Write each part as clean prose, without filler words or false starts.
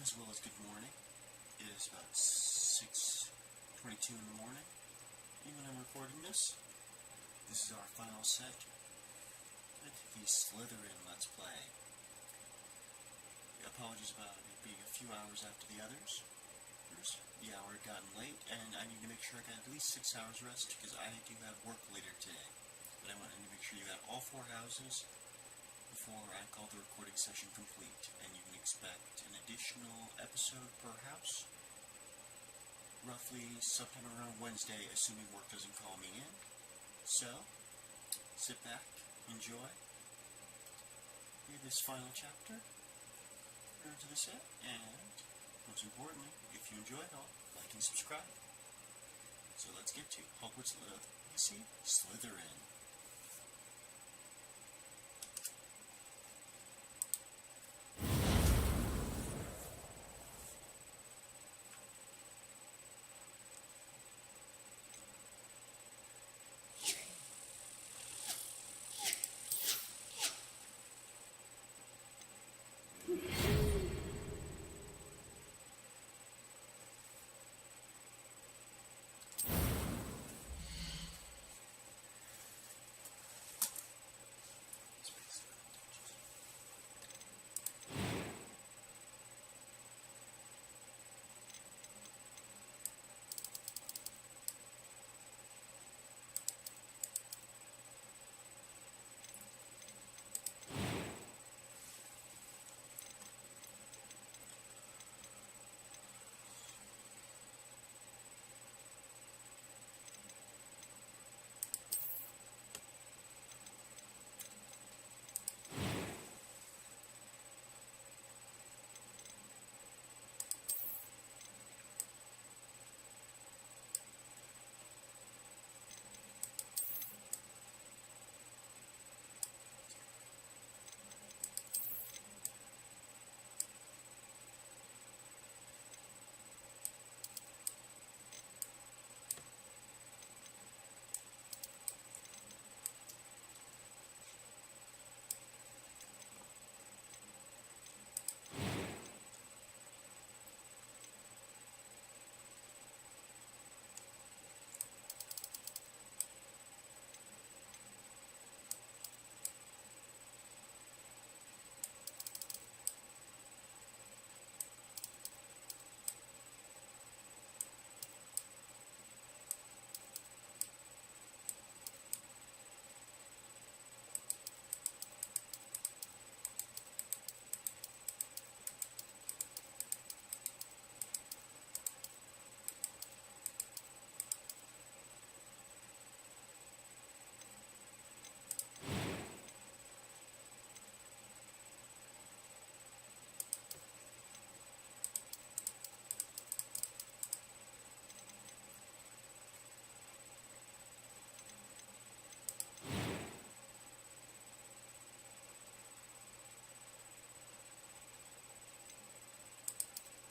as well as good morning. It is about 6:22 in the morning, and when I'm recording this, this is our final set with the Slytherin Let's Play. Apologies about it being a few hours after the others. The hour had gotten late, and I need to make sure I got at least 6 hours rest, because I do have work later today. But I wanted to make sure you got all 4 houses before I call the recording session complete, and you can expect an additional episode per house, roughly sometime around Wednesday, assuming work doesn't call me in. So, sit back, enjoy this final chapter, return to the set, and most importantly, if you enjoy it all, like and subscribe. So let's get to Hogwarts Legacy, Slytherin.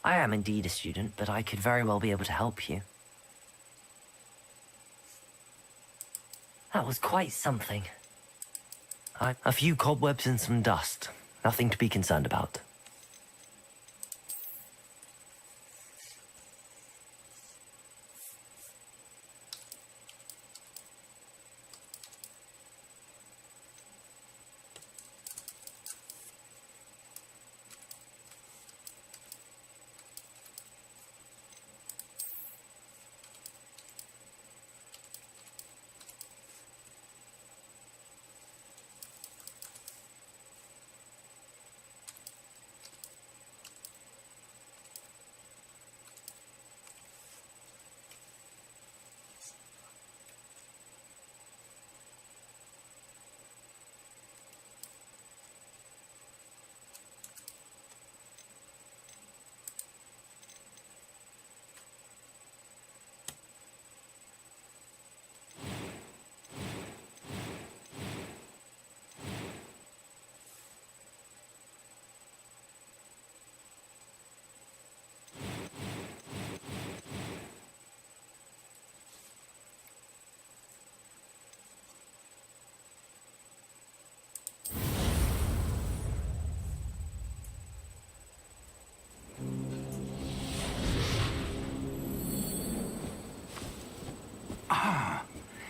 I am indeed a student, but I could very well be able to help you. That was quite something. A few cobwebs and some dust. Nothing to be concerned about.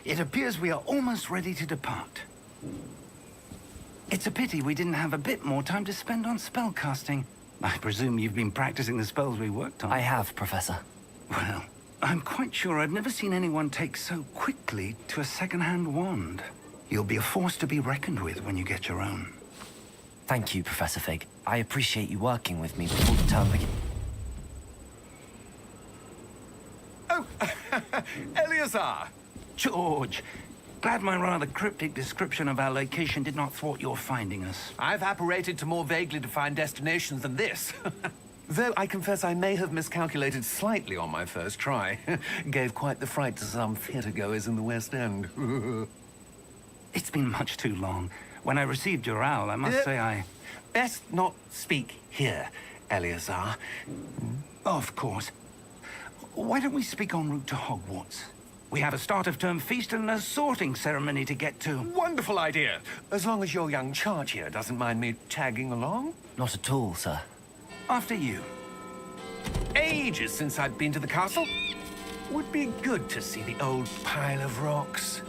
It appears we are almost ready to depart. It's a pity we didn't have a bit more time to spend on spellcasting. I presume you've been practicing the spells we worked on. I have, Professor. Well, I'm quite sure I've never seen anyone take so quickly to a second-hand wand. You'll be a force to be reckoned with when you get your own. Thank you, Professor Fig. I appreciate you working with me before the term begins. Oh, Eleazar! George, glad my rather cryptic description of our location did not thwart your finding us. I've apparated to more vaguely defined destinations than this. Though I confess I may have miscalculated slightly on my first try. Gave quite the fright to some theatre-goers in the West End. It's been much too long. When I received your owl, I must say I... Best not speak here, Eleazar. Of course. Why don't we speak en route to Hogwarts? We have a start-of-term feast and a sorting ceremony to get to. Wonderful idea. As long as your young charge here doesn't mind me tagging along. Not at all, sir. After you. Ages since I've been to the castle. Would be good to see the old pile of rocks.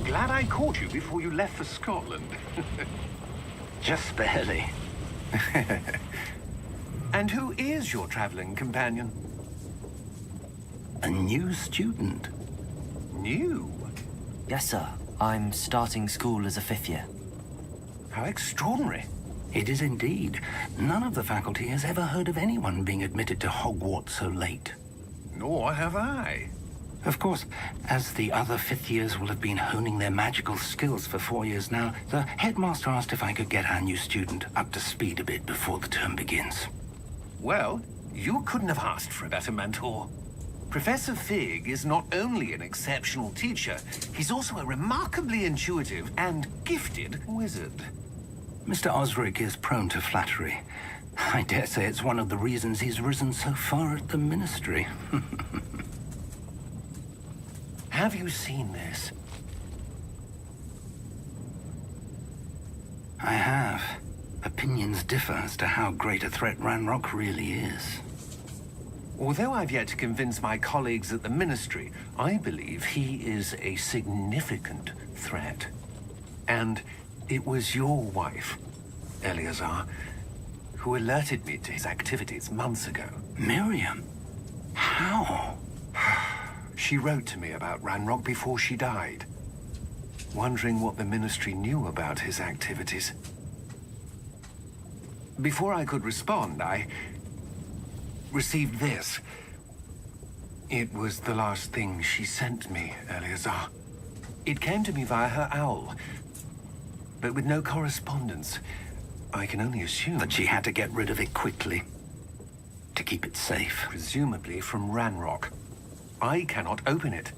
Glad I caught you before you left for Scotland. Just barely. And who is your traveling companion? A new student. New? Yes, sir. I'm starting school as a 5th year. How extraordinary. It is indeed. None of the faculty has ever heard of anyone being admitted to Hogwarts so late. Nor have I. Of course, as the other 5th years will have been honing their magical skills for 4 years now, the headmaster asked if I could get our new student up to speed a bit before the term begins. Well, you couldn't have asked for a better mentor. Professor Fig is not only an exceptional teacher, he's also a remarkably intuitive and gifted wizard. Mr. Osric is prone to flattery. I dare say it's one of the reasons he's risen so far at the Ministry. Have you seen this? I have. Opinions differ as to how great a threat Ranrock really is. Although I've yet to convince my colleagues at the Ministry, I believe he is a significant threat. And it was your wife, Eleazar, who alerted me to his activities months ago. Miriam? How? She wrote to me about Ranrock before she died, wondering what the Ministry knew about his activities. Before I could respond, I received this. It was the last thing she sent me, Eleazar. It came to me via her owl, but with no correspondence. I can only assume That she had to get rid of it quickly. To keep it safe. presumably from Ranrock. I cannot open it.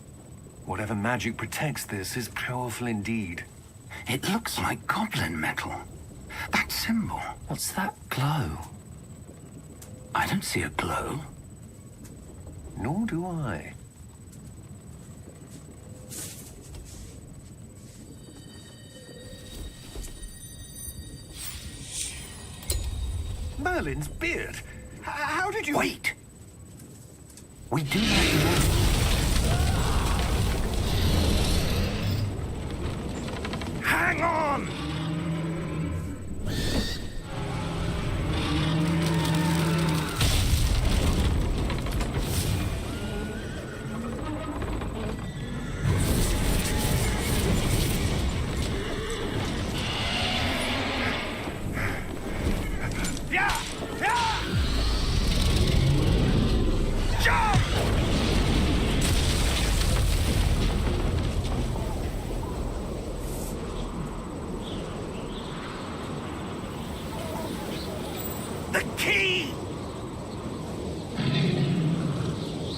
Whatever magic protects this is powerful indeed. It looks like goblin metal. That symbol. What's that glow? I don't see a glow. Nor do I. Merlin's beard. How did you... Wait! We do not know. Hang on!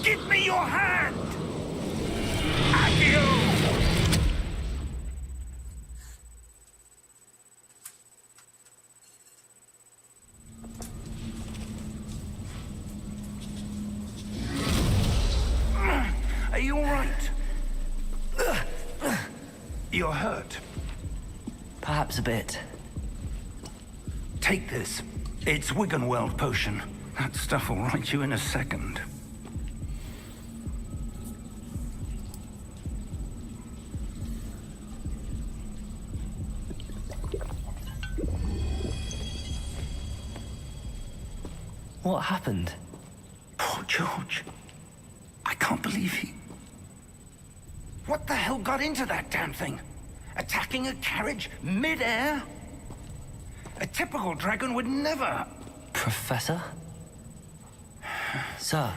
Give me your hand! Accio! Are you all right? You're hurt. Perhaps a bit. Take this. It's Wiggenweld potion. That stuff will right you in a second. What happened? Poor George. I can't believe he... What the hell got into that damn thing? Attacking a carriage mid-air? A typical dragon would never... Professor? Sir,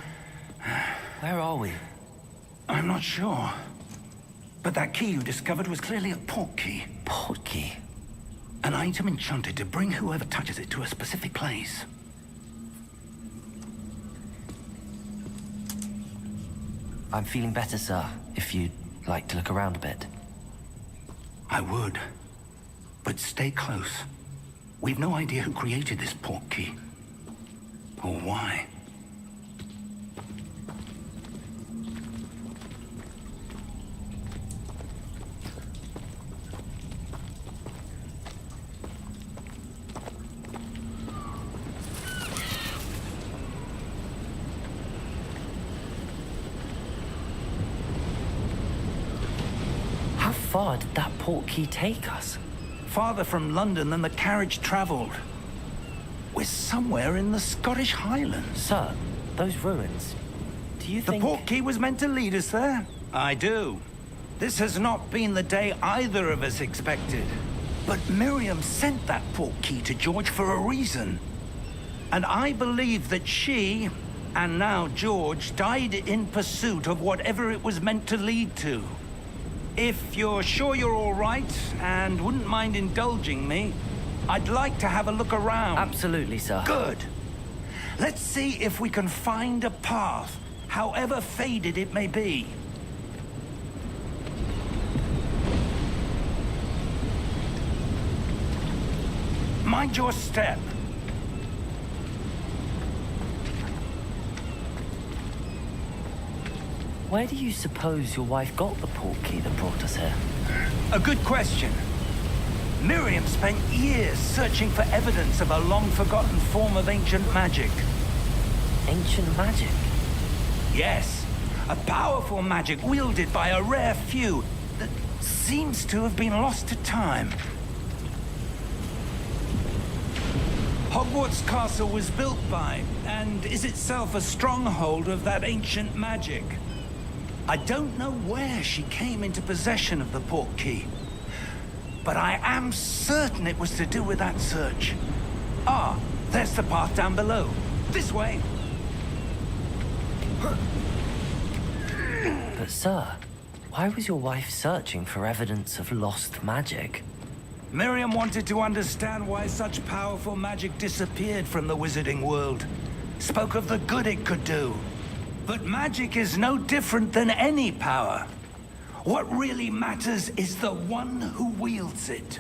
where are we? I'm not sure. But that key you discovered was clearly a port key. Port key? An item enchanted to bring whoever touches it to a specific place. I'm feeling better, sir, if you'd like to look around a bit. I would. But stay close. We've no idea who created this port key. Or why. How far did that port key take us? Farther from London than the carriage traveled. We're somewhere in the Scottish Highlands. Sir, those ruins. Do you The think... port key was meant to lead us there? I do. This has not been the day either of us expected. But Miriam sent that port key to George for a reason. And I believe that she, and now George, died in pursuit of whatever it was meant to lead to. If you're sure you're all right, and wouldn't mind indulging me, I'd like to have a look around. Absolutely, sir. Good. Let's see if we can find a path, however faded it may be. Mind your step. Where do you suppose your wife got the port key that brought us here? A good question. Miriam spent years searching for evidence of a long-forgotten form of ancient magic. Ancient magic? Yes, a powerful magic wielded by a rare few that seems to have been lost to time. Hogwarts Castle was built by, and is itself a stronghold of that ancient magic. I don't know where she came into possession of the port key, but I am certain it was to do with that search. Ah, there's the path down below. This way. But sir, why was your wife searching for evidence of lost magic? Miriam wanted to understand why such powerful magic disappeared from the wizarding world. Spoke of the good it could do. But magic is no different than any power. What really matters is the one who wields it.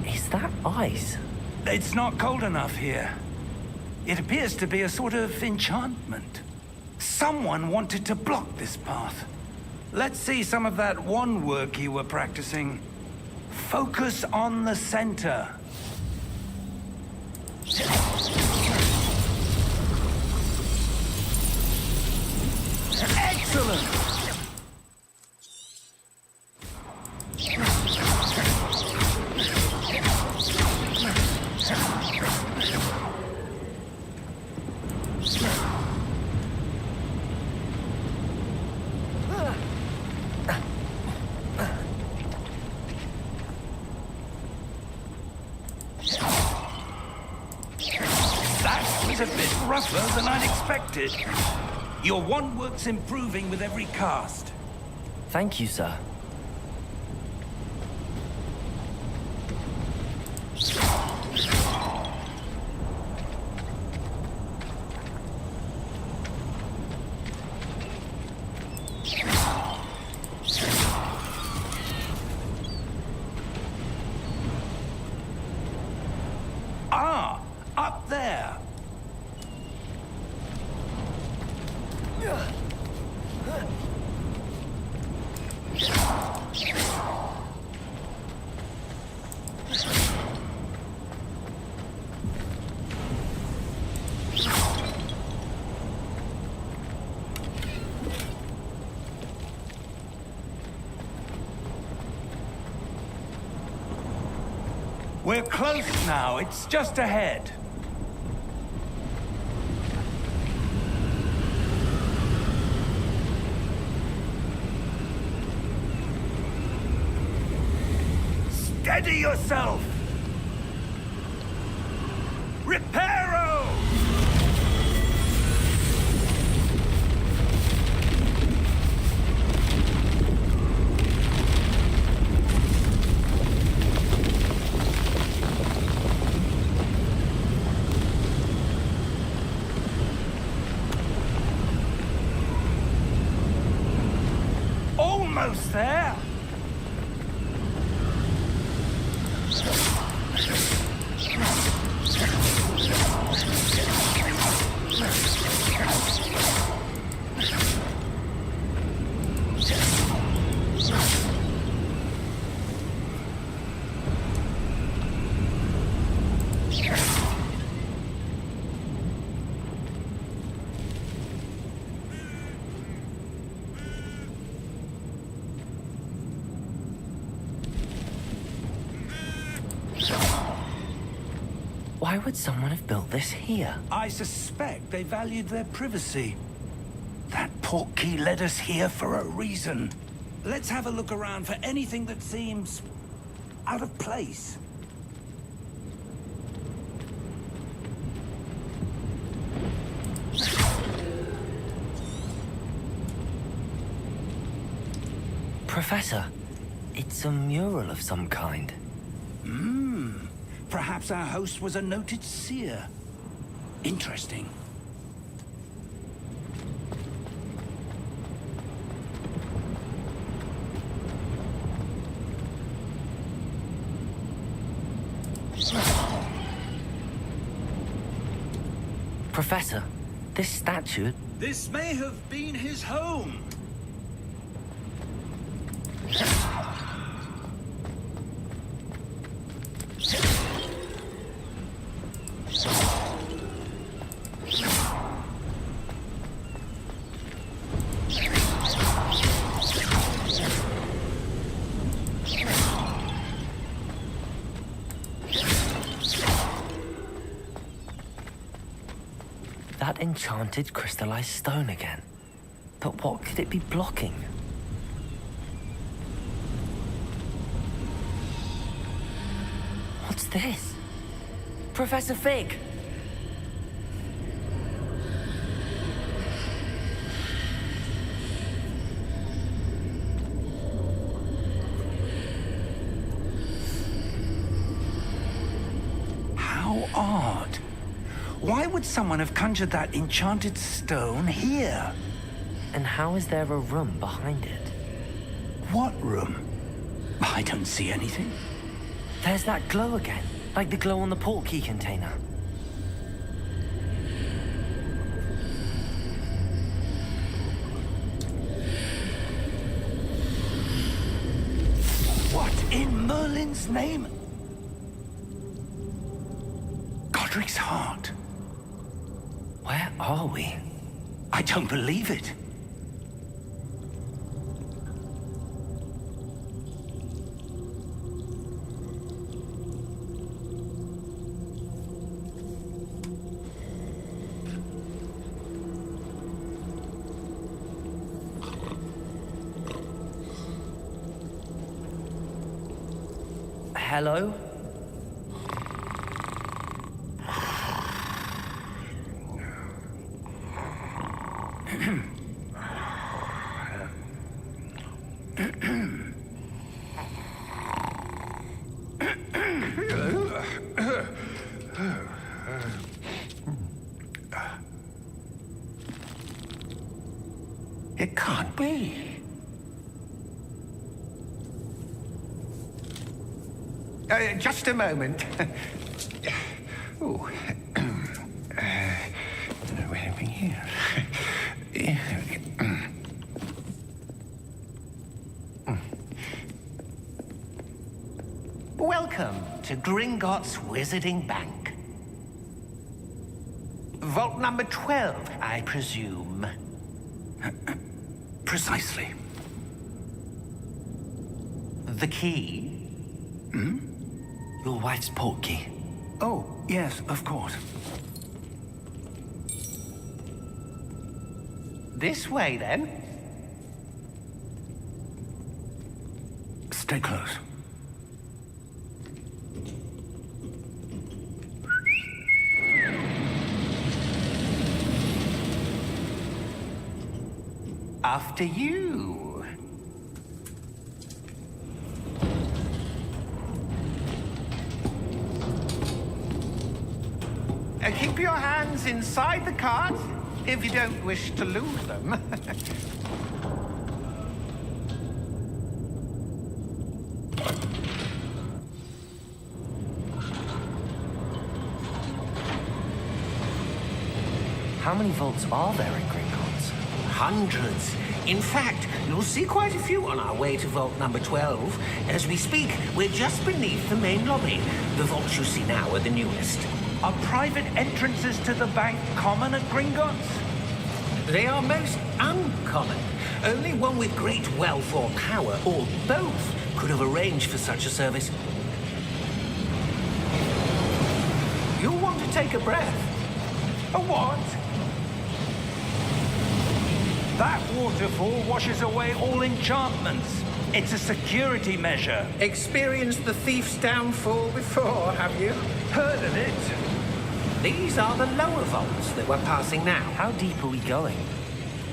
Is that ice? It's not cold enough here. It appears to be a sort of enchantment. Someone wanted to block this path. Let's see some of that wand work you were practicing. Focus on the center. Excellent! That was a bit rougher than I'd expected. Your wand work's improving with every cast. Thank you, sir. there! We're close now. It's just ahead. Steady yourself! Reparo! Almost there! Why would someone have built this here? I suspect they valued their privacy. That portkey led us here for a reason. Let's have a look around for anything that seems out of place. Professor, it's a mural of some kind. Perhaps our host was a noted seer. Interesting. Professor, this statue... This may have been his home. That enchanted crystallized stone again. But what could it be blocking? What's this? Professor Fig! How odd. Why would someone have conjured that enchanted stone here? And how is there a room behind it? What room? I don't see anything. There's that glow again, like the glow on the portkey container. What in Merlin's name? Godric's heart. Where are we? I don't believe it. Hello? It can't be. Just a moment. Ooh. to Gringotts Wizarding Bank. Vault number 12, I presume. Precisely. The key? Your wife's portkey. Oh, yes, of course. This way, then. Stay close. After you. Keep your hands inside the cart if you don't wish to lose them. How many vaults are there in Gringotts? Hundreds. In fact, you'll see quite a few on our way to vault number 12. As we speak, we're just beneath the main lobby. The vaults you see now are the newest. Are private entrances to the bank common at Gringotts? They are most uncommon. Only one with great wealth or power, or both, could have arranged for such a service. You'll want to take a breath. A what? That waterfall washes away all enchantments. It's a security measure. Experienced the thief's downfall before, have you? Heard of it? These are the lower vaults that we're passing now. How deep are we going?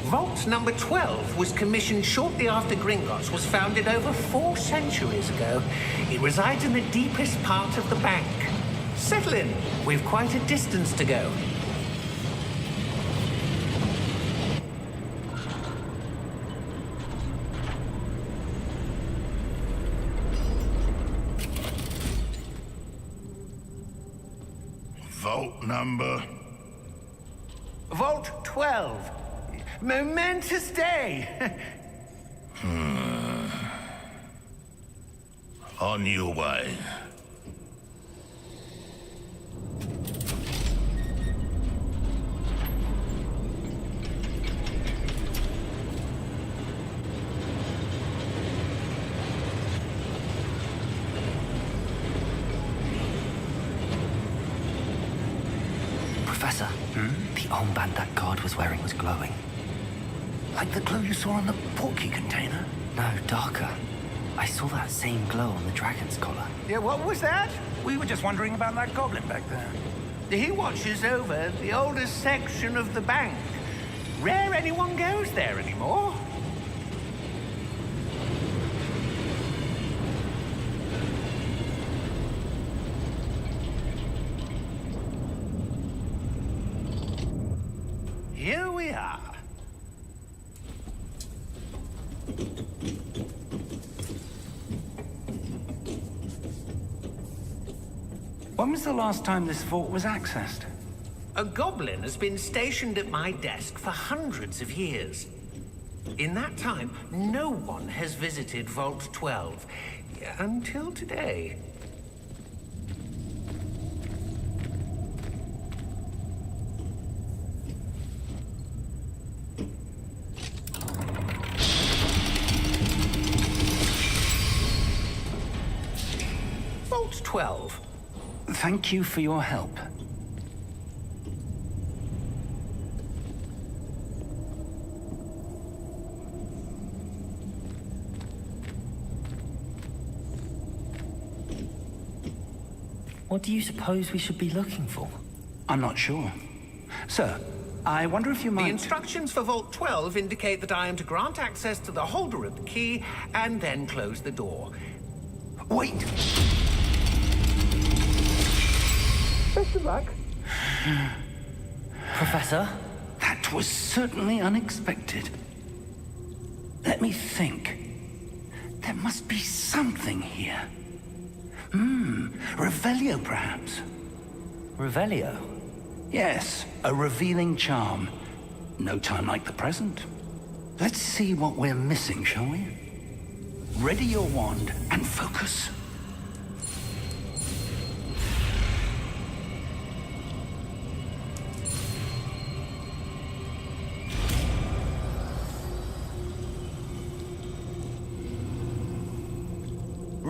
Vault number 12 was commissioned shortly after Gringotts was founded over 4 centuries ago. It resides in the deepest part of the bank. Settle in. We've quite a distance to go. Vault number? Vault 12. Momentous day. On your way. Professor, the armband that guard was wearing was glowing. Like the glow you saw on the portkey container? No, darker. I saw that same glow on the dragon's collar. Yeah, what was that? We were just wondering about that goblin back there. He watches over the oldest section of the bank. Rare anyone goes there anymore. Here we are. When was the last time this vault was accessed? A goblin has been stationed at my desk for hundreds of years. In that time, no one has visited Vault 12 until today. Vault 12. Thank you for your help. What do you suppose we should be looking for? I'm not sure. Sir, I wonder if you The might... instructions for Vault 12 indicate that I am to grant access to the holder of the key and then close the door. Wait! Best of luck. Professor? That was certainly unexpected. Let me think. There must be something here. Revelio, perhaps. Revelio? Yes, a revealing charm. No time like the present. Let's see what we're missing, shall we? Ready your wand and focus.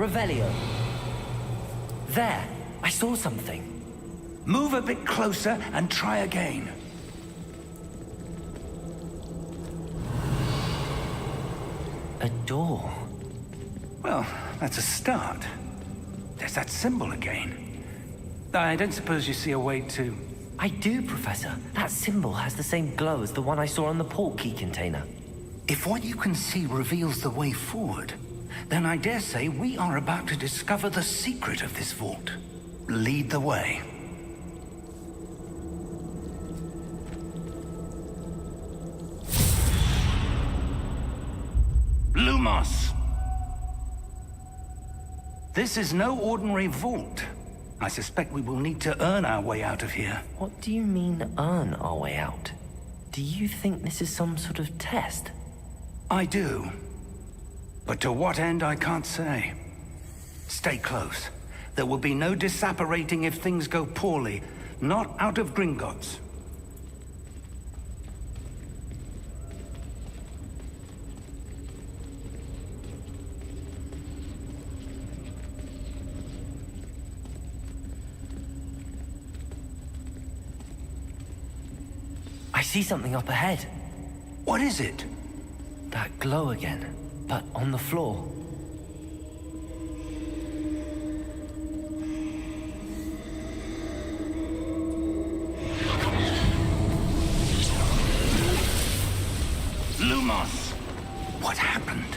Revelio. There, I saw something. Move a bit closer and try again. A door. Well, that's a start. There's that symbol again. I don't suppose you see a way to... I do, Professor. That symbol has the same glow as the one I saw on the portkey container. If what you can see reveals the way forward, then I dare say we are about to discover the secret of this vault. Lead the way. Lumos! This is no ordinary vault. I suspect we will need to earn our way out of here. What do you mean, earn our way out? Do you think this is some sort of test? I do. But to what end, I can't say. Stay close. There will be no disapparating if things go poorly. Not out of Gringotts. I see something up ahead. What is it? That glow again, but on the floor. Lumos! What happened?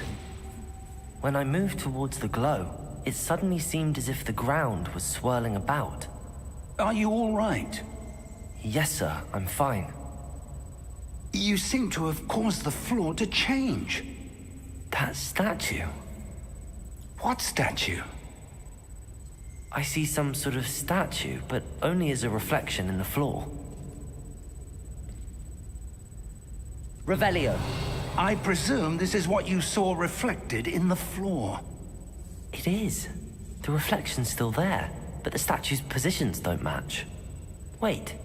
When I moved towards the glow, it suddenly seemed as if the ground was swirling about. Are you all right? Yes, sir, I'm fine. You seem to have caused the floor to change. That statue. What statue? I see some sort of statue, but only as a reflection in the floor. Revelio. I presume this is what you saw reflected in the floor. It is. The reflection's still there, but the statue's positions don't match. Wait.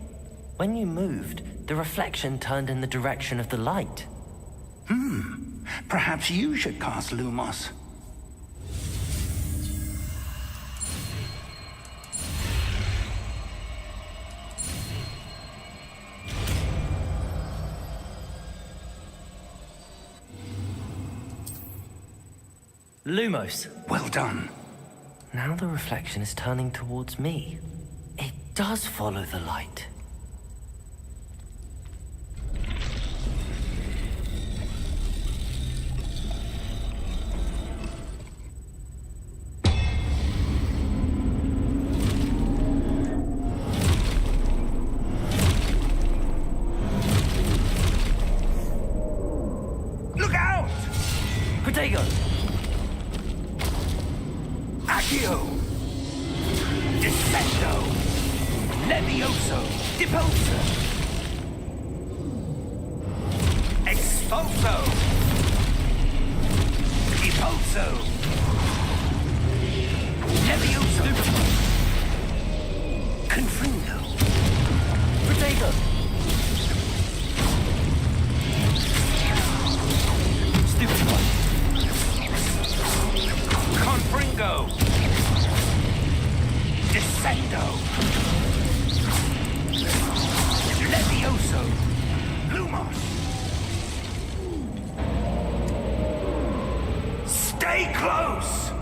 When you moved, the reflection turned in the direction of the light. Perhaps you should cast Lumos. Lumos. Well done. Now the reflection is turning towards me. It does follow the light. Look out! Protego! Accio! Descendo! Levioso! Deposo! Expulso! Deposo! Levioso! Confringo! Protego! Stupid one. Confringo! Descendo! Levioso! Lumos! Stay close!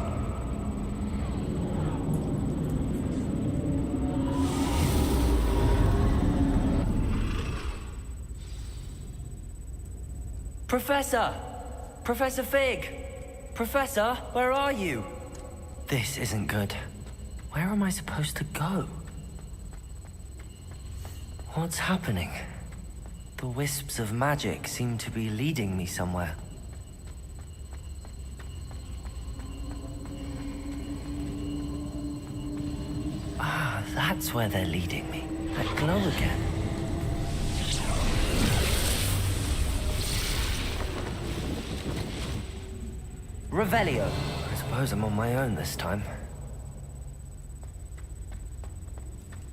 Professor! Professor Fig! Professor, where are you? This isn't good. Where am I supposed to go? What's happening? The wisps of magic seem to be leading me somewhere. Ah, that's where they're leading me. That glow again. Revelio. I suppose I'm on my own this time.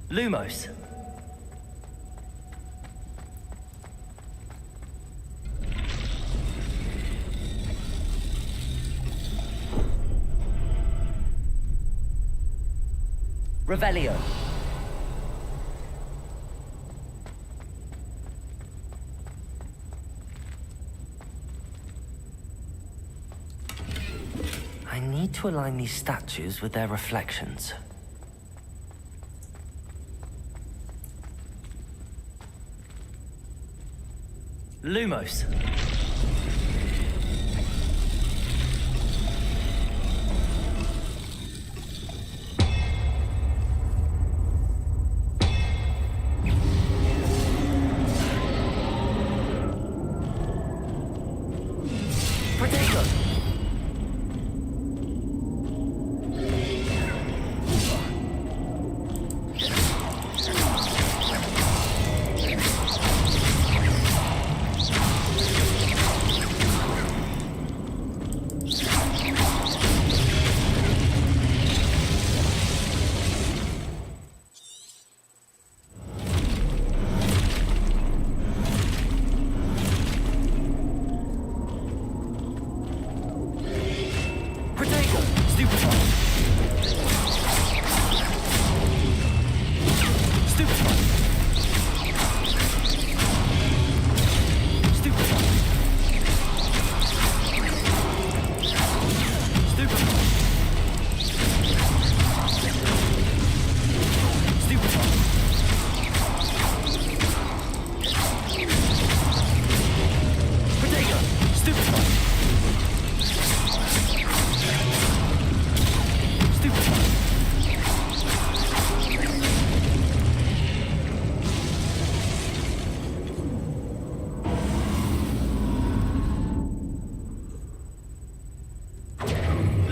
Lumos. Revelio. I need to align these statues with their reflections. Lumos.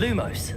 Lumos.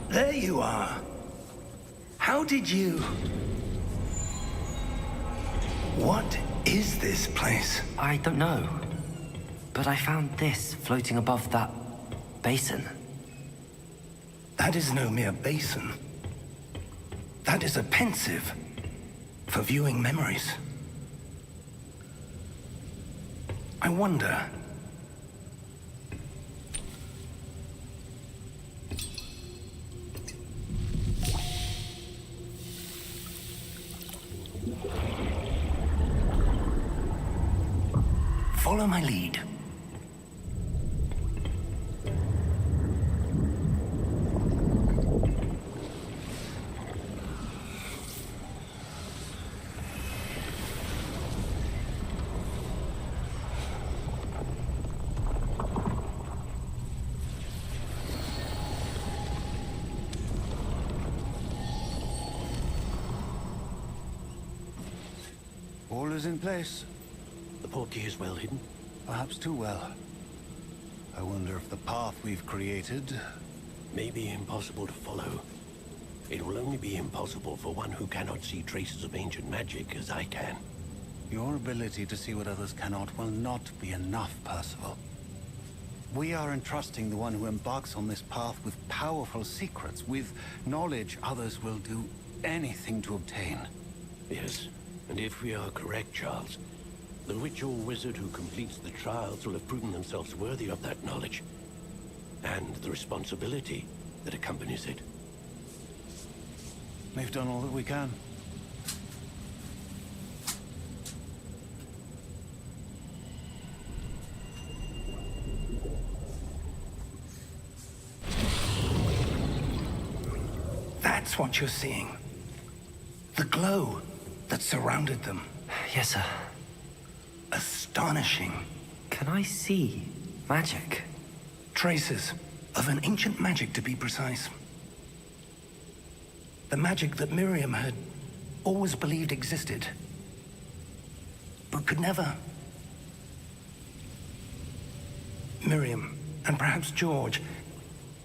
There you are. How did you... What is this place? I don't know. But I found this floating above that basin. That is no mere basin. That is a pensive for viewing memories. I wonder... Follow my lead. All is in place. The portkey is well hidden. Perhaps too well. I wonder if the path we've created... May be impossible to follow. It will only be impossible for one who cannot see traces of ancient magic as I can. Your ability to see what others cannot will not be enough, Percival. We are entrusting the one who embarks on this path with powerful secrets, with knowledge others will do anything to obtain. Yes, and if we are correct, Charles, the witch or wizard who completes the trials will have proven themselves worthy of that knowledge, and the responsibility that accompanies it. We've done all that we can. That's what you're seeing. The glow that surrounded them. Yes, sir. Astonishing. Can I see magic? Traces of an ancient magic, to be precise. The magic that Miriam had always believed existed, but could never. Miriam, and perhaps George,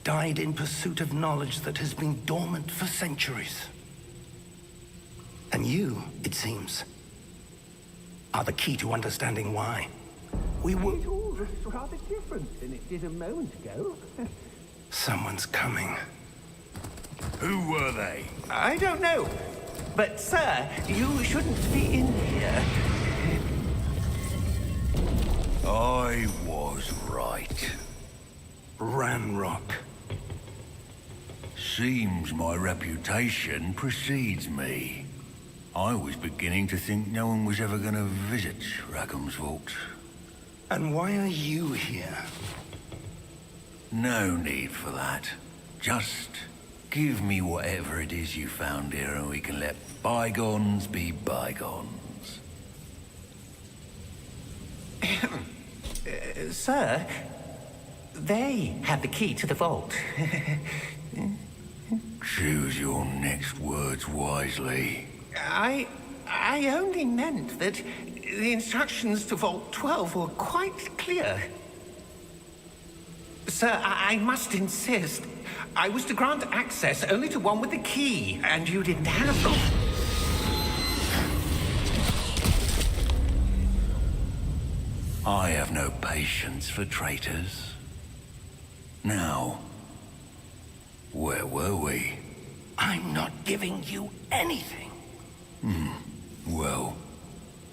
died in pursuit of knowledge that has been dormant for centuries. And you, it seems, are the key to understanding why. We were... It all looks rather different than it did a moment ago. Someone's coming. Who were they? I don't know. But, sir, you shouldn't be in here. I was right. Ranrock. Seems my reputation precedes me. I was beginning to think no one was ever going to visit Rackham's vault. And why are you here? No need for that. Just give me whatever it is you found here and we can let bygones be bygones. Sir, they have the key to the vault. Choose your next words wisely. I only meant that the instructions to Vault 12 were quite clear. Sir, I must insist. I was to grant access only to one with the key, and you didn't have them. I have no patience for traitors. Now, where were we? I'm not giving you anything. Well,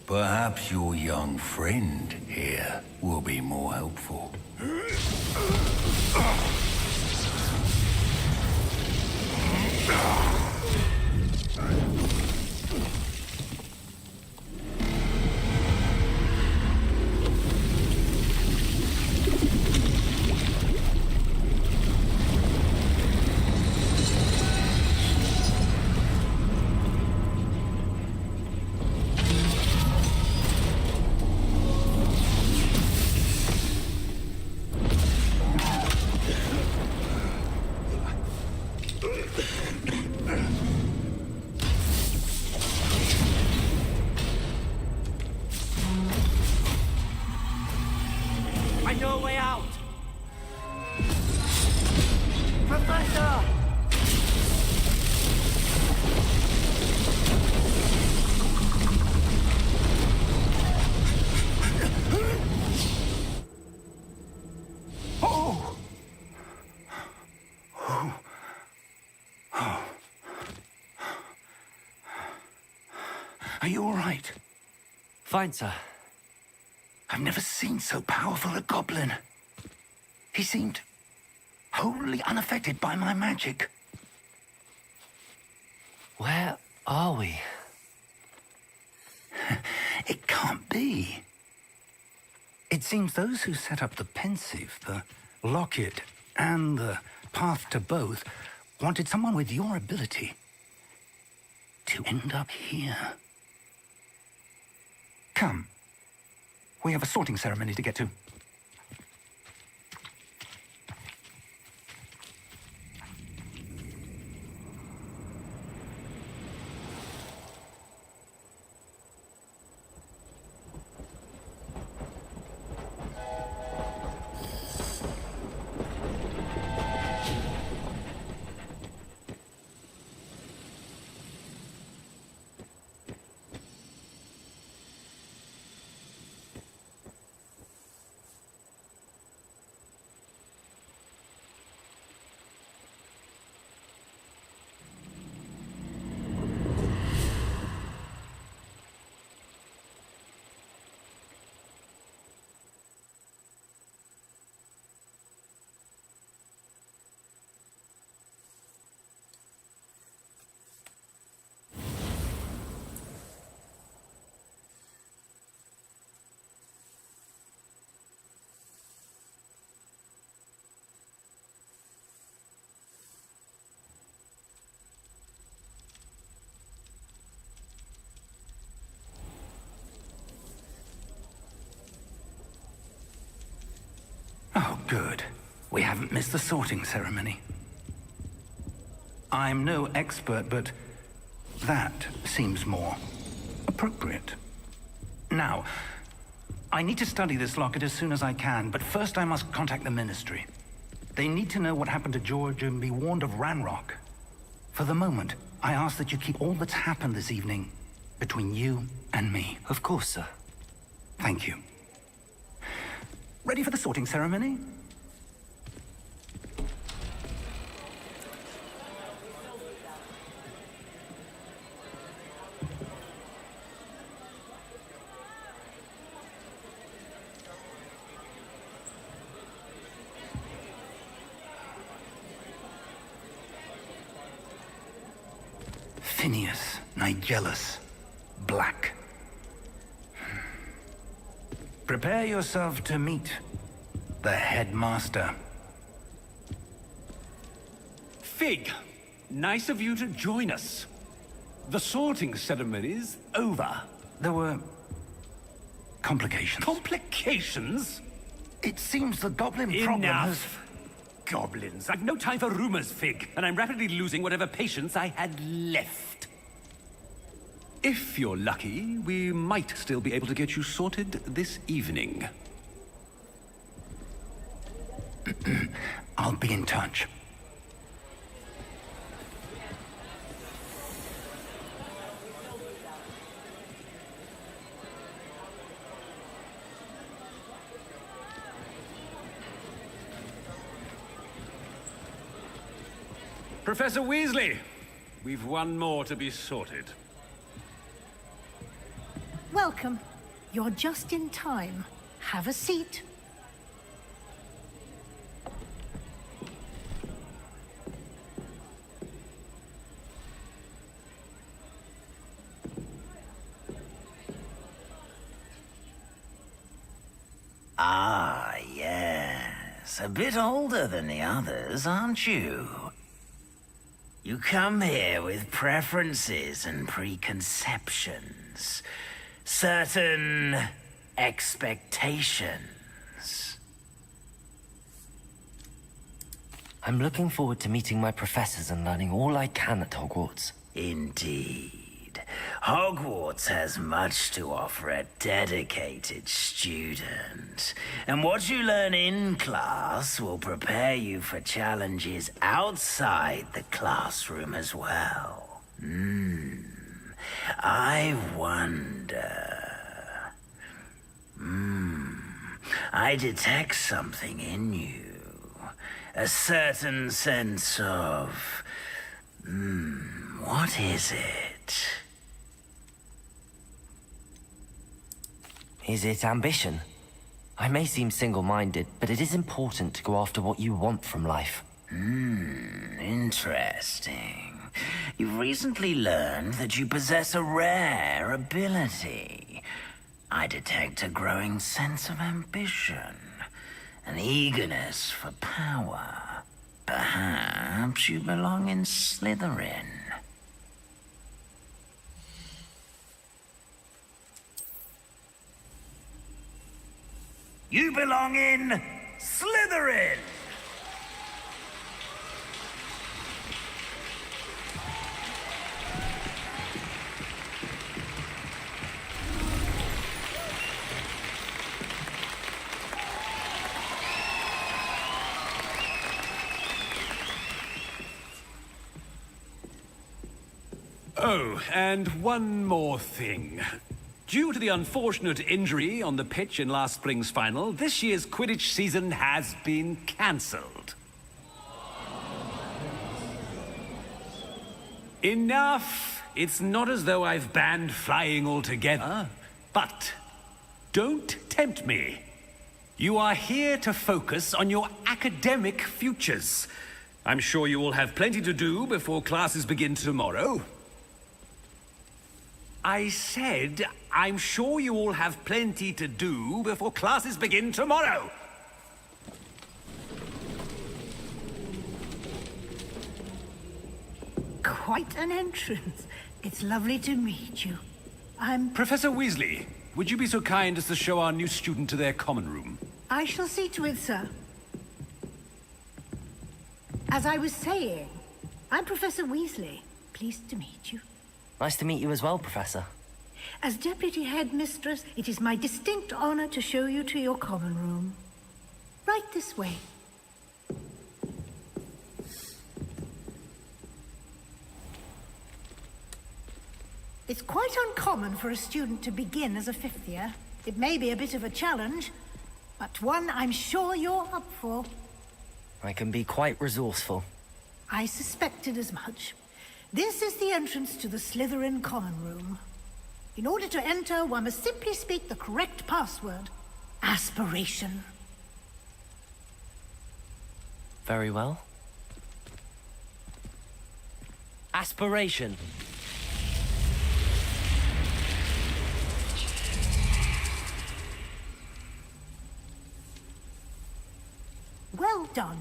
perhaps your young friend here will be more helpful. I know a way out! Professor! Oh! Oh. Are you all right? Fine, sir. I've never seen so powerful a goblin. He seemed wholly unaffected by my magic. Where are we? It can't be. It seems those who set up the pensive, the locket, and the path to both wanted someone with your ability to end up here. Come. We have a sorting ceremony to get to. Oh, good. We haven't missed the sorting ceremony. I'm no expert, but that seems more appropriate. Now, I need to study this locket as soon as I can, but first I must contact the Ministry. They need to know what happened to George and be warned of Ranrock. For the moment, I ask that you keep all that's happened this evening between you and me. Of course, sir. Thank you. Ready for the sorting ceremony? Phineas, Nigellus, Black. Prepare yourself to meet the headmaster. Fig, nice of you to join us. The sorting ceremony's over. There were complications. Complications? It seems the goblin problem has... Enough! Goblins. I've no time for rumors, Fig, and I'm rapidly losing whatever patience I had left. If you're lucky, we might still be able to get you sorted this evening. I'll be in touch. Professor Weasley, we've one more to be sorted. Welcome. You're just in time. Have a seat. Ah, yes. A bit older than the others, aren't you? You come here with preferences and preconceptions. Certain expectations. I'm looking forward to meeting my professors and learning all I can at Hogwarts. Indeed. Hogwarts has much to offer a dedicated student. And what you learn in class will prepare you for challenges outside the classroom as well. I wonder... I detect something in you. A certain sense of... what is it? Is it ambition? I may seem single-minded, but it is important to go after what you want from life. Interesting. You've recently learned that you possess a rare ability. I detect a growing sense of ambition, an eagerness for power. Perhaps you belong in Slytherin. You belong in Slytherin! Oh, and one more thing. Due to the unfortunate injury on the pitch in last spring's final, this year's Quidditch season has been cancelled. Enough! It's not as though I've banned flying altogether, but don't tempt me. You are here to focus on your academic futures. I'm sure you will have plenty to do before classes begin tomorrow. I said, I'm sure you all have plenty to do before classes begin tomorrow. Quite an entrance. It's lovely to meet you. Professor Weasley, would you be so kind as to show our new student to their common room? I shall see to it, sir. As I was saying, I'm Professor Weasley. Pleased to meet you. Nice to meet you as well, Professor. As Deputy Headmistress, it is my distinct honor to show you to your common room. Right this way. It's quite uncommon for a student to begin as a fifth year. It may be a bit of a challenge, but one I'm sure you're up for. I can be quite resourceful. I suspected as much. This is the entrance to the Slytherin common room. In order to enter, one must simply speak the correct password. Aspiration. Very well. Aspiration. Well done.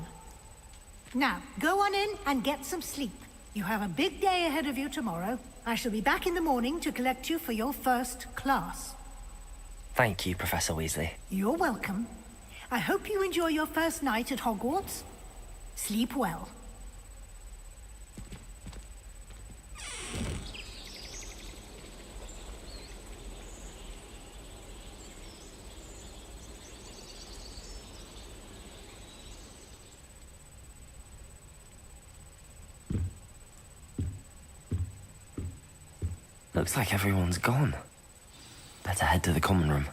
Now, go on in and get some sleep. You have a big day ahead of you tomorrow. I shall be back in the morning to collect you for your first class. Thank you, Professor Weasley. You're welcome. I hope you enjoy your first night at Hogwarts. Sleep well. Looks like everyone's gone. Better head to the common room.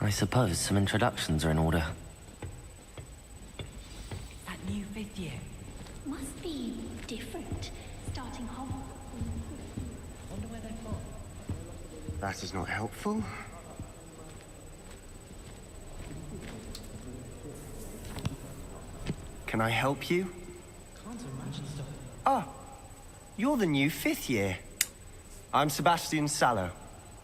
I suppose some introductions are in order. That new fifth year must be different. Starting Hogwarts. Wonder where they're from. That is not helpful. Can I help you? Can't imagine stuff. Ah, you're the new fifth year. I'm Sebastian Sallow.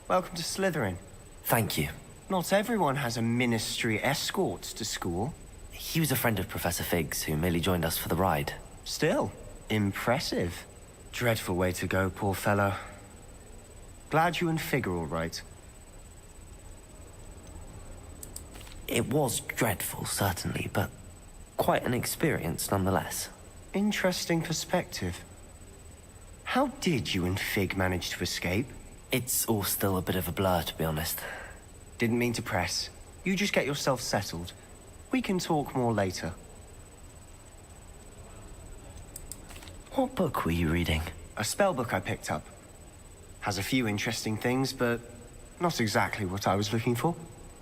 Welcome to Slytherin. Thank you. Not everyone has a ministry escort to school. He was a friend of Professor Fig's who merely joined us for the ride. Still, impressive. Dreadful way to go, poor fellow. Glad you and Fig are all right. It was dreadful, certainly, but quite an experience nonetheless. Interesting perspective. How did you and Fig manage to escape? It's all still a bit of a blur, to be honest. Didn't mean to press. You just get yourself settled. We can talk more later. What book were you reading? A spell book I picked up. Has a few interesting things, but not exactly what I was looking for.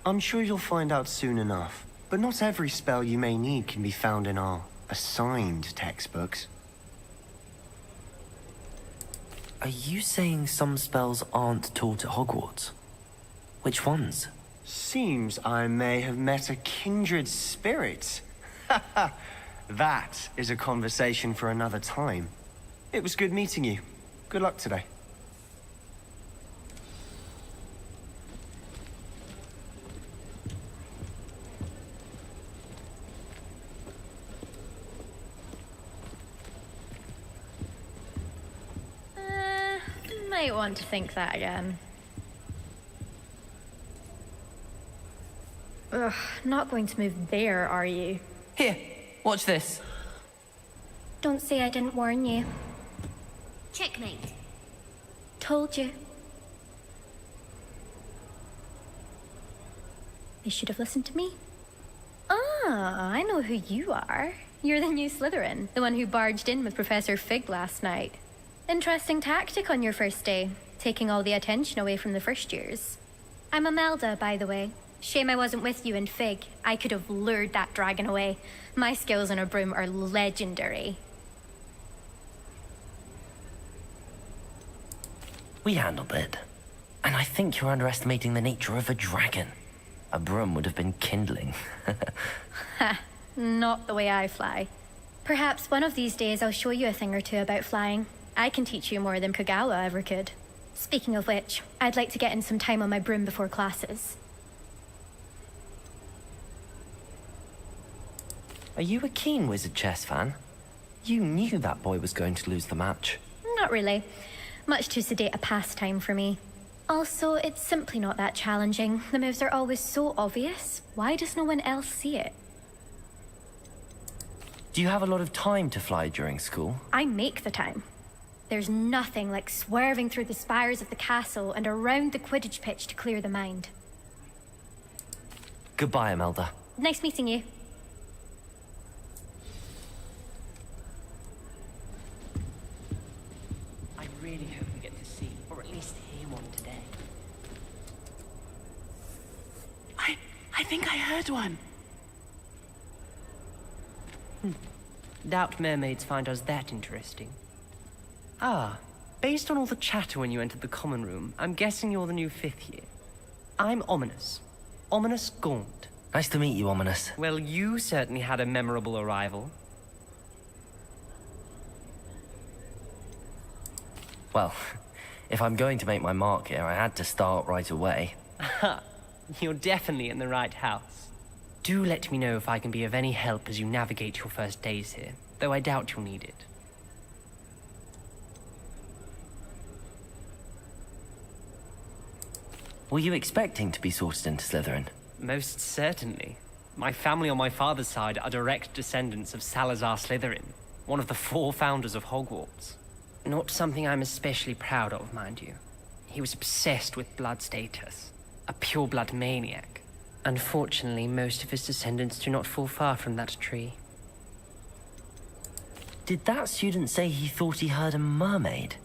I'm sure you'll find out soon enough. But not every spell you may need can be found in our assigned textbooks. Are you saying some spells aren't taught at Hogwarts? Which ones? Seems I may have met a kindred spirit. That is a conversation for another time. It was good meeting you. Good luck today. Might want to think that again. Ugh, not going to move there, are you? Here, watch this. Don't say I didn't warn you. Checkmate. Told you. You should have listened to me. Ah, I know who you are. You're the new Slytherin, the one who barged in with Professor Fig last night. Interesting tactic on your first day, taking all the attention away from the first years. I'm Imelda, by the way. Shame I wasn't with you in Fig. I could have lured that dragon away. My skills on a broom are legendary. We handled it. And I think you're underestimating the nature of a dragon. A broom would have been kindling. Ha, not the way I fly. Perhaps one of these days I'll show you a thing or two about flying. I can teach you more than Kagawa ever could. Speaking of which, I'd like to get in some time on my broom before classes. Are you a keen Wizard Chess fan? You knew that boy was going to lose the match. Not really. Much too sedate a pastime for me. Also, it's simply not that challenging. The moves are always so obvious. Why does no one else see it? Do you have a lot of time to fly during school? I make the time. There's nothing like swerving through the spires of the castle and around the Quidditch pitch to clear the mind. Goodbye, Imelda. Nice meeting you. I really hope we get to see, or at least hear one today. I think I heard one. Doubt mermaids find us that interesting. Ah, based on all the chatter when you entered the common room, I'm guessing you're the new 5th year. I'm Ominous. Ominous Gaunt. Nice to meet you, Ominous. Well, you certainly had a memorable arrival. Well, if I'm going to make my mark here, I had to start right away. You're definitely in the right house. Do let me know if I can be of any help as you navigate your first days here, though I doubt you'll need it. Were you expecting to be sorted into Slytherin? Most certainly. My family on my father's side are direct descendants of Salazar Slytherin, one of the 4 founders of Hogwarts. Not something I'm especially proud of, mind you. He was obsessed with blood status, a pure-blood maniac. Unfortunately, most of his descendants do not fall far from that tree. Did that student say he thought he heard a mermaid?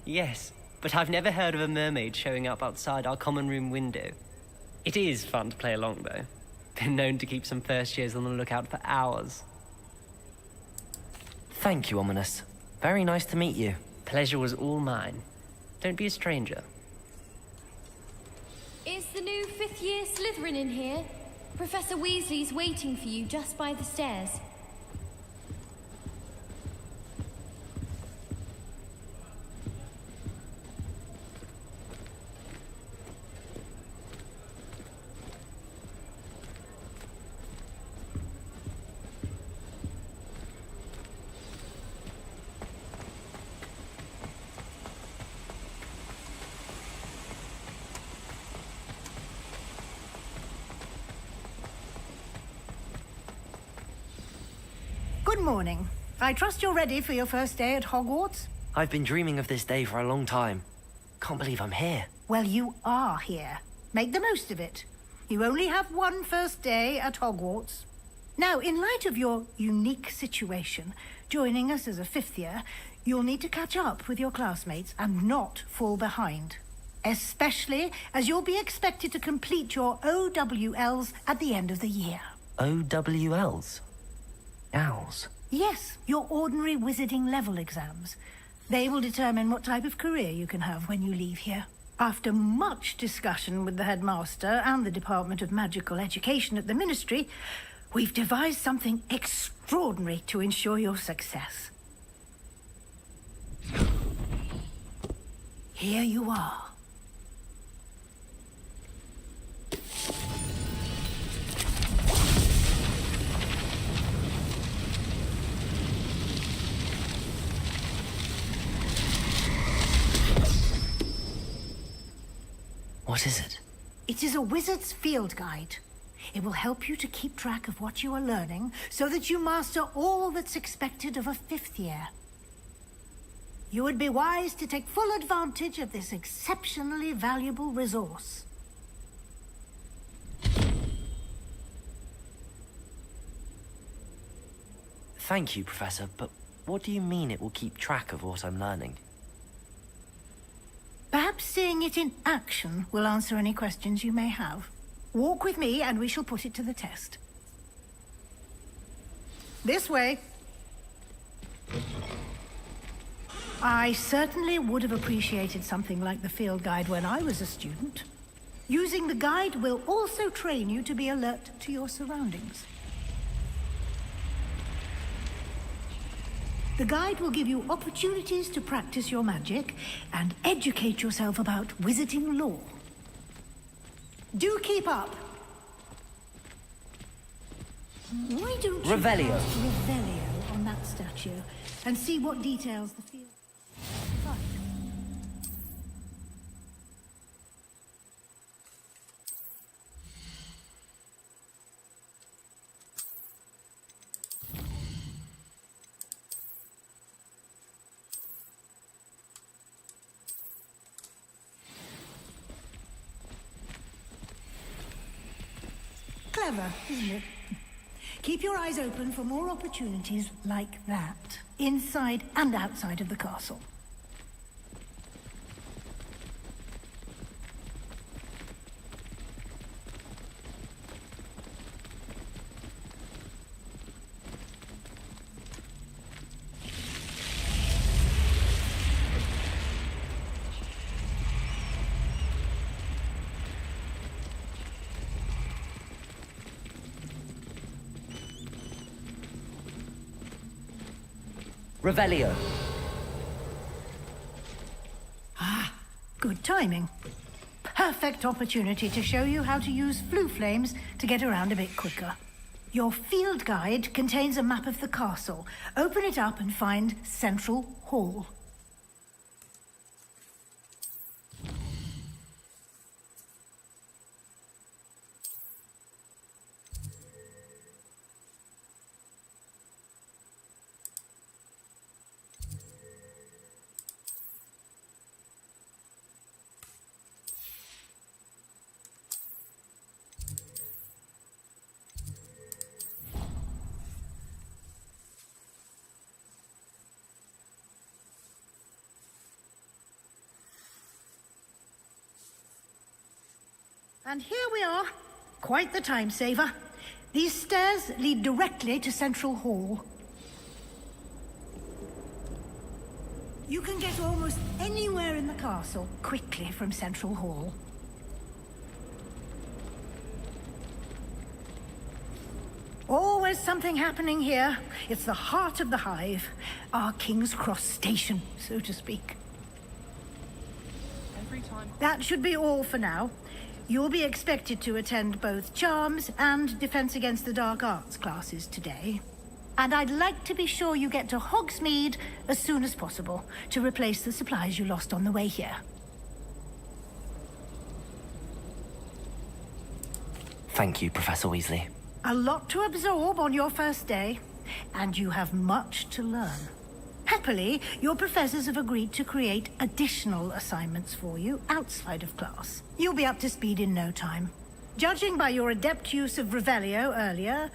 Yes, but I've never heard of a mermaid showing up outside our common room window. It is fun to play along, though. Been known to keep some first years on the lookout for hours. Thank you, Ominous. Very nice to meet you. Pleasure was all mine. Don't be a stranger. Is the new 5th year Slytherin in here? Professor Weasley's waiting for you just by the stairs. Good morning. I trust you're ready for your first day at Hogwarts? I've been dreaming of this day for a long time. Can't believe I'm here. Well, you are here. Make the most of it. You only have one first day at Hogwarts. Now, in light of your unique situation, joining us as a 5th year, you'll need to catch up with your classmates and not fall behind. Especially as you'll be expected to complete your OWLs at the end of the year. OWLs? Owls? Yes, your ordinary wizarding level exams. They will determine what type of career you can have when you leave here. After much discussion with the headmaster and the Department of Magical Education at the Ministry, we've devised something extraordinary to ensure your success. Here you are. What is it? It is a wizard's field guide. It will help you to keep track of what you are learning so that you master all that's expected of a 5th year. You would be wise to take full advantage of this exceptionally valuable resource. Thank you, Professor, but what do you mean it will keep track of what I'm learning? Perhaps seeing it in action will answer any questions you may have. Walk with me and we shall put it to the test. This way. I certainly would have appreciated something like the field guide when I was a student. Using the guide will also train you to be alert to your surroundings. The guide will give you opportunities to practice your magic and educate yourself about wizarding lore. Do keep up. Why don't you Revelio. cast Revelio on that statue and see what details the field provide? Clever, isn't it? Keep your eyes open for more opportunities like that, inside and outside of the castle. Revelio. Ah, good timing. Perfect opportunity to show you how to use flue flames to get around a bit quicker. Your field guide contains a map of the castle. Open it up and find Central Hall. And here we are. Quite the time saver. These stairs lead directly to Central Hall. You can get almost anywhere in the castle quickly from Central Hall. Always something happening here. It's the heart of the hive. Our King's Cross station, so to speak. That should be all for now. You'll be expected to attend both Charms and Defense Against the Dark Arts classes today. And I'd like to be sure you get to Hogsmeade as soon as possible to replace the supplies you lost on the way here. Thank you, Professor Weasley. A lot to absorb on your first day, and you have much to learn. Happily, your professors have agreed to create additional assignments for you outside of class. You'll be up to speed in no time. Judging by your adept use of Revelio earlier,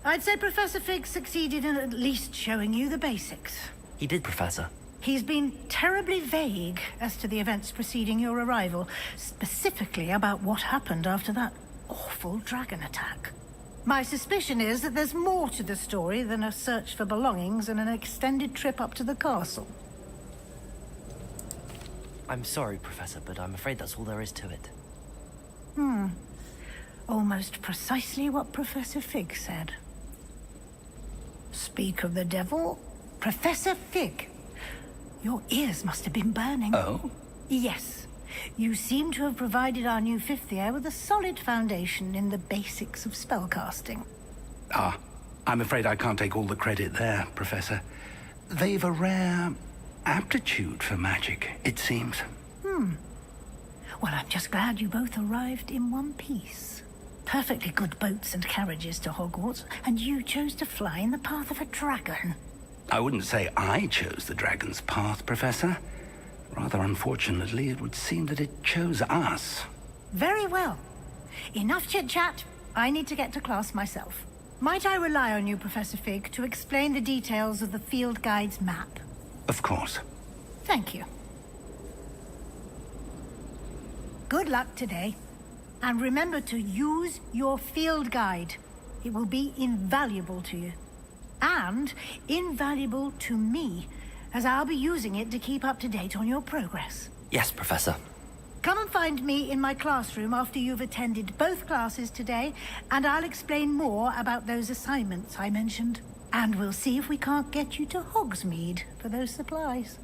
I'd say Professor Fig succeeded in at least showing you the basics. He did, Professor. He's been terribly vague as to the events preceding your arrival, specifically about what happened after that awful dragon attack. My suspicion is that there's more to the story than a search for belongings and an extended trip up to the castle. I'm sorry, Professor, but I'm afraid that's all there is to it. Almost precisely what Professor Fig said. Speak of the devil, Professor Fig. Your ears must have been burning. Oh? Yes. You seem to have provided our new fifth year with a solid foundation in the basics of spellcasting. Ah, I'm afraid I can't take all the credit there, Professor. They've a rare aptitude for magic, it seems. Well, I'm just glad you both arrived in one piece. Perfectly good boats and carriages to Hogwarts, and you chose to fly in the path of a dragon. I wouldn't say I chose the dragon's path, Professor. Rather unfortunately, it would seem that it chose us. Very well. Enough chit-chat. I need to get to class myself. Might I rely on you, Professor Fig, to explain the details of the field guide's map? Of course. Thank you. Good luck today. And remember to use your field guide. It will be invaluable to you. And invaluable to me, as I'll be using it to keep up to date on your progress. Yes, Professor. Come and find me in my classroom after you've attended both classes today, and I'll explain more about those assignments I mentioned. And we'll see if we can't get you to Hogsmeade for those supplies.